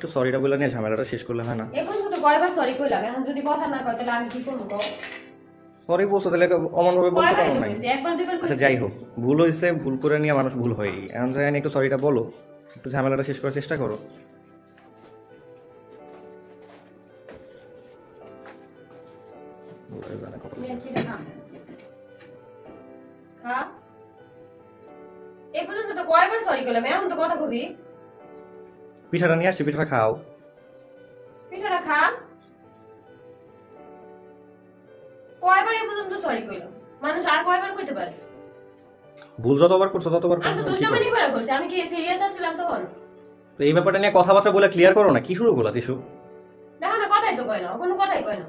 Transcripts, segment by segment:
একটু সরিটা বলে নিয়ে ঝামেলাটা শেষ করলে হয় না? এখন তো কয়বার সরি কইলাম, এখন যদি কথা না কয় তাহলে আমি কি করবো কও? সরি বলছো তাহলে অমন ভাবে বলতে কয়বারই পারো তো না? কইছি, একবার দুইবার আচ্ছা কইছি। যাই হোক, ভুল হয়েছে, ভুল করে নিয়ে মানুষ ভুল হয়ই। এখন যাই একটু সরিটা বলো, একটু ঝামেলাটা শেষ করার চেষ্টা করো। বলে জানে কপাল। তুমি আর চিড়ে খা। খা। এই পর্যন্ত তো কয়বার সরি কইলাম, এখন তো কথা কবি। পিঠাটা নিয়ে আসছি, পিঠাটা খাও। পিঠাটা খা। কয়বার এই পর্যন্ত সরি কইলাম, মানুষ আর কয়বার কইতে পারে? ভুল যতবার করছো ততবার আমি তো দুষ্টামি করে করছি, আমি কি সিরিয়াস আসছিলাম তখন? তো এই ব্যাপারটা নিয়ে কথাবার্তা বলে ক্লিয়ার করো না, কি শুরু করলা তিশু? দেখো না, কথাই তো কয় না, কোনো কথাই কয় না।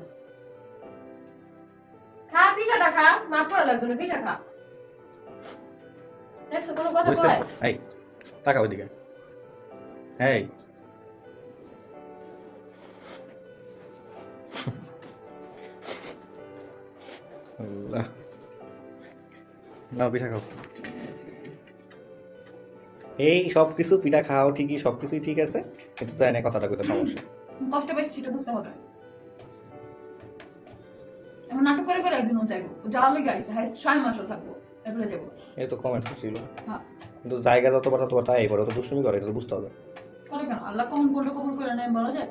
খা, পিঠাটা খা, মাপ করা লাগবে না, পিঠা খা। দেখছো কোনো কথা হয়েছে? কয়? এই টাকা ওইদিকে। এই আল্লাহ। নাও পিঠা খাও। এই সব কিছু পিঠা খাও ঠিকই, সবকিছুই ঠিক আছে, কিন্তু তাই না কথাটা কইতে সমস্যা। কষ্ট পাইছি সেটা বুঝতে হবে। এমন নাটক করে করে একদিনও যাইবো, যাওয়ার লেগে আইসে, হাই 6 মাসও থাকবো, এরপরে যাবো। এই তো কমেন্ট ছিল, হ্যাঁ, কিন্তু জায়গা যতবার ততবার তাই করে, তো দুষ্টুমি করে, এটা তো বুঝতে হবে। করে কেন? আল্লাহ কখন কোনটা কবুল করে নেয় বলা যায়?